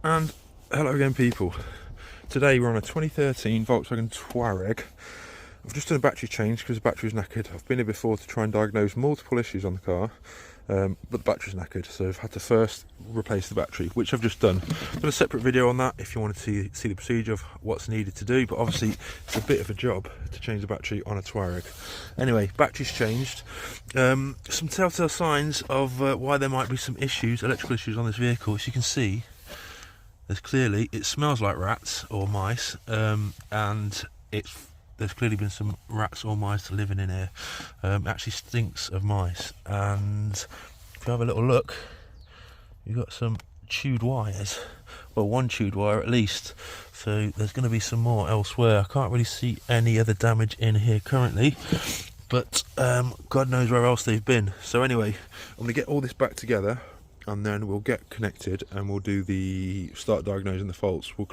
And hello again, people. Today we're on a 2013 Volkswagen Touareg. I've just done a battery change because the battery's knackered. I've been here before to try and diagnose multiple issues on the car, but the battery's knackered, so I've had to first replace the battery, which I've just done. I've done a separate video on that if you want to see the procedure of what's needed to do, but obviously it's a bit of a job to change the battery on a Touareg. Anyway, battery's changed. Some telltale signs of why there might be some issues, electrical issues on this vehicle. As you can see, it smells like rats or mice, and there's clearly been some rats or mice living in here. It actually stinks of mice, and if you have a little look, you've got some chewed wires. Well, one chewed wire at least, so there's going to be some more elsewhere. I can't really see any other damage in here currently, but God knows where else they've been. So anyway, I'm going to get all this back together, and then we'll get connected and we'll start diagnosing the faults. We'll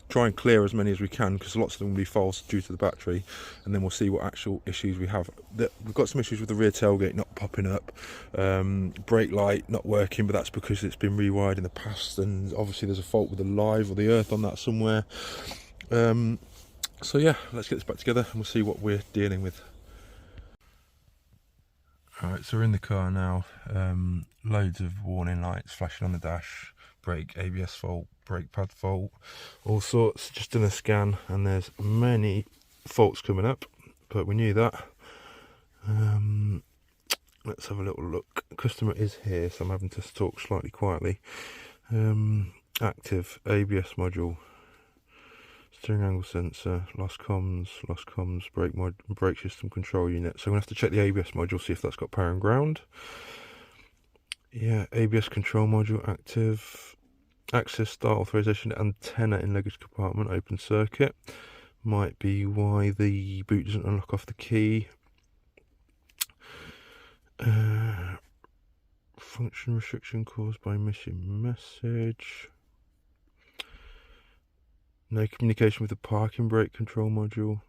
try and clear as many as we can, because lots of them will be false due to the battery, and then we'll see what actual issues we have. We've got some issues with the rear tailgate not popping up, brake light not working, but that's because it's been rewired in the past, and obviously there's a fault with the live or the earth on that somewhere. So yeah, let's get this back together and we'll see what we're dealing with. Alright, so we're in the car now. Loads of warning lights flashing on the dash, brake, ABS fault, brake pad fault, all sorts. Just done a scan and there's many faults coming up, but we knew that. Let's have a little look. Customer is here, so I'm having to talk slightly quietly. Active, ABS module, steering angle sensor, lost comms, brake system control unit. So I'm going to have to check the ABS module, see if that's got power and ground. Yeah, ABS control module active. Access start authorization antenna in luggage compartment, open circuit. Might be why the boot doesn't unlock off the key. Function restriction caused by missing message. No communication with the parking brake control module.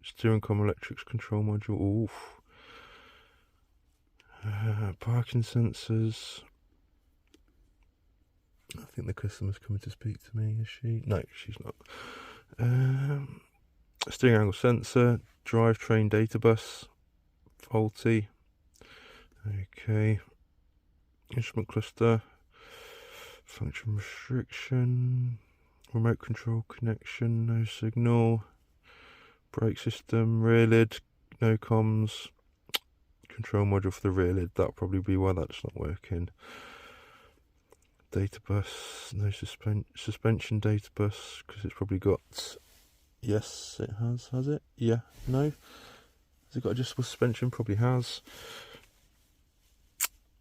Steering column electrics control module. Oof. Parking sensors. I think the customer's coming to speak to me, is she? No, she's not. Steering angle sensor. Drivetrain data bus. Faulty. Okay. Instrument cluster. Function restriction. Remote control connection. No signal. Brake system. Rear lid. No comms. Control module for the rear lid. That'll probably be why that's not working. Data bus. No suspension data bus, because it's probably got... Yes, it has it? Yeah. No? Has it got adjustable suspension? Probably has.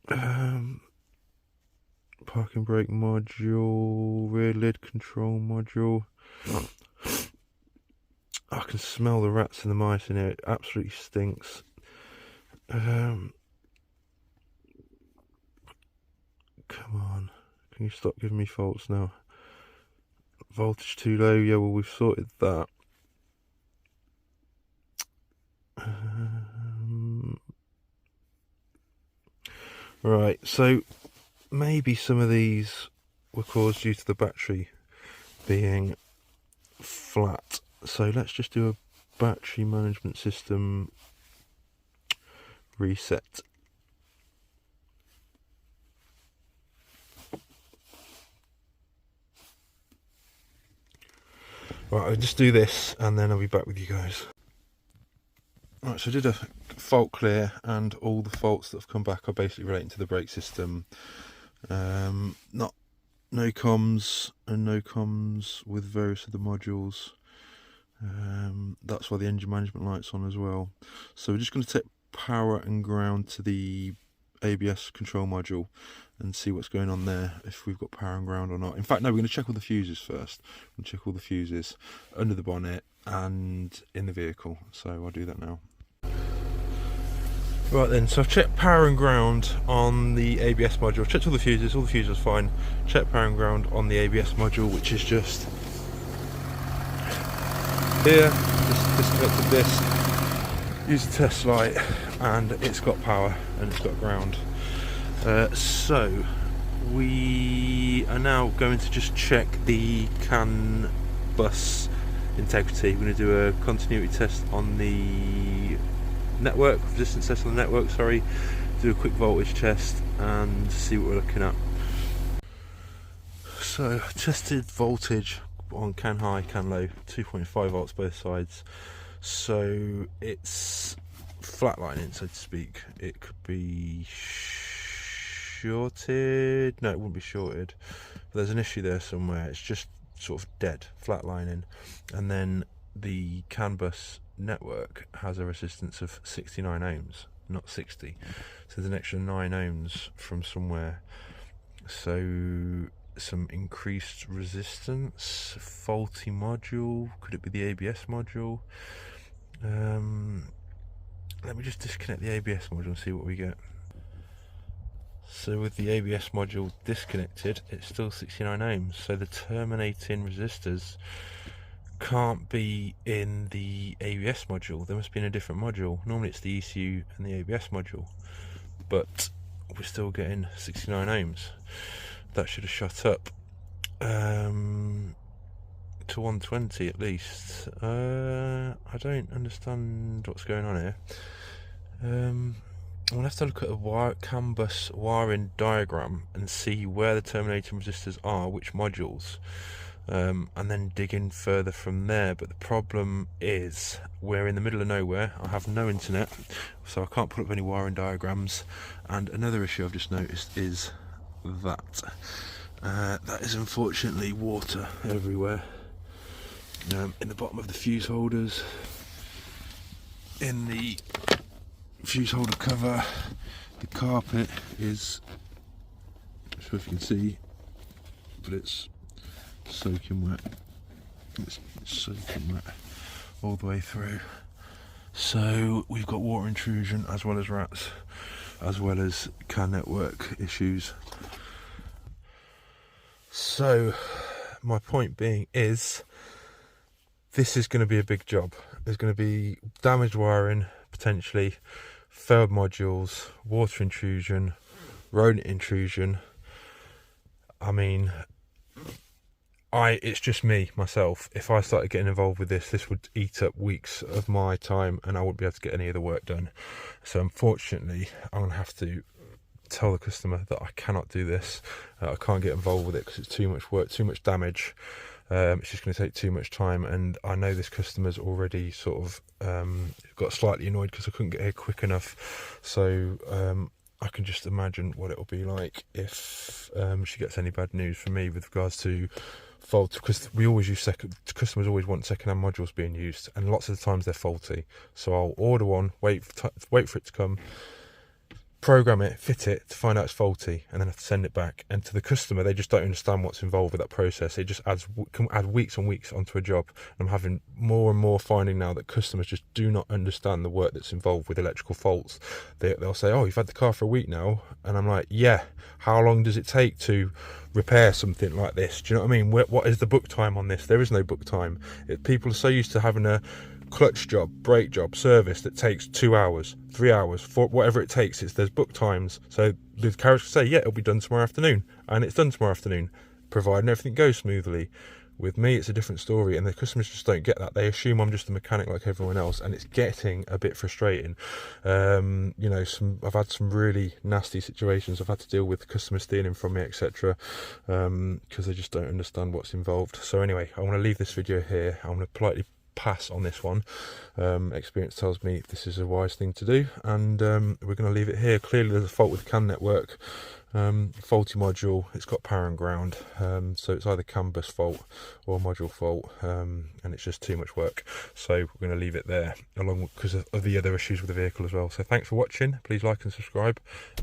Parking brake module, rear lid control module. I can smell the rats and the mice in here. It absolutely stinks. Come on, can you stop giving me faults now? Voltage too low. Yeah, well, we've sorted that. Right, so maybe some of these were caused due to the battery being flat. So let's just do a battery management system reset. Right, I'll just do this and then I'll be back with you guys. Right, so I did a fault clear, and all the faults that have come back are basically relating to the brake system. No comms and no comms with various of the modules. That's why the engine management light's on as well. So we're just going to take power and ground to the ABS control module and see what's going on there, if we've got power and ground or not. In fact, no, we're going to check all the fuses first. We'll check all the fuses under the bonnet and in the vehicle. So I'll do that now. Right then, so I've checked power and ground on the ABS module. Checked all the fuses are fine. Checked power and ground on the ABS module, which is just here. Just disconnected this, use the test light, and it's got power and it's got ground. So we are now going to just check the CAN bus integrity. We're going to do a continuity test on the network, resistance test on the network, sorry, do a quick voltage test and see what we're looking at. So tested voltage on CAN high, CAN low, 2.5 volts both sides. So it's flatlining, so to speak. It could be shorted. No, it wouldn't be shorted. But there's an issue there somewhere. It's just sort of dead, flatlining. And then the CAN bus network has a resistance of 69 ohms, not 60. So there's an extra 9 ohms from somewhere. So some increased resistance, faulty module. Could it be the ABS module? Let me just disconnect the ABS module and see what we get. So with the ABS module disconnected, it's still 69 ohms. So the terminating resistors can't be in the ABS module. There must be in a different module. Normally it's the ECU and the ABS module, but we're still getting 69 ohms. That should have shot up to 120 at least. I don't understand what's going on here. I'll have to look at a CAN bus wiring diagram and see where the terminating resistors are, which modules, and then dig in further from there. But the problem is we're in the middle of nowhere. I have no internet, so I can't put up any wiring diagrams. And another issue I've just noticed is that that is unfortunately water everywhere, in the bottom of the fuse holders, in the fuse holder cover. The carpet is, I'm not sure if you can see, but it's soaking wet. It's soaking wet all the way through. So we've got water intrusion as well as rats, as well as CAN network issues. So my point being is, this is going to be a big job. There's going to be damaged wiring, potentially failed modules, water intrusion, rodent intrusion. I mean, it's just me, myself. If I started getting involved with this would eat up weeks of my time and I wouldn't be able to get any of the work done. So unfortunately, I'm going to have to tell the customer that I cannot do this. I can't get involved with it because it's too much work, too much damage. It's just going to take too much time, and I know this customer's already sort of got slightly annoyed because I couldn't get here quick enough. So I can just imagine what it'll be like if she gets any bad news from me with regards to fault, because we always use customers always want second-hand modules being used, and lots of the times they're faulty. So I'll order one, wait for it to come, program it, fit it to find out it's faulty, and then have to send it back. And to the customer, they just don't understand what's involved with that process. It just can add weeks and weeks onto a job. And I'm having more and more finding now that customers just do not understand the work that's involved with electrical faults. They'll say, "Oh, you've had the car for a week now," and I'm like, "Yeah. How long does it take to repair something like this? Do you know what I mean? What is the book time on this?" There is no book time. People are so used to having a clutch job, brake job, service that takes 2 hours, 3 hours, whatever it takes. There's book times. So the carriage can say, "Yeah, it'll be done tomorrow afternoon," and it's done tomorrow afternoon, providing everything goes smoothly. With me, it's a different story, and the customers just don't get that. They assume I'm just a mechanic like everyone else, and it's getting a bit frustrating. You know, I've had some really nasty situations. I've had to deal with customers stealing from me, etc., because they just don't understand what's involved. So anyway, I want to leave this video here. I want to politely pass on this one. Experience tells me this is a wise thing to do, and we're going to leave it here. Clearly there's a fault with the CAN network, faulty module. It's got power and ground, so it's either CAN bus fault or module fault, and it's just too much work. So we're going to leave it there, along because of the other issues with the vehicle as well. So thanks for watching. Please like and subscribe,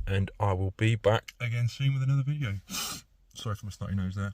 and I will be back again soon with another video. Sorry for my snotty nose there.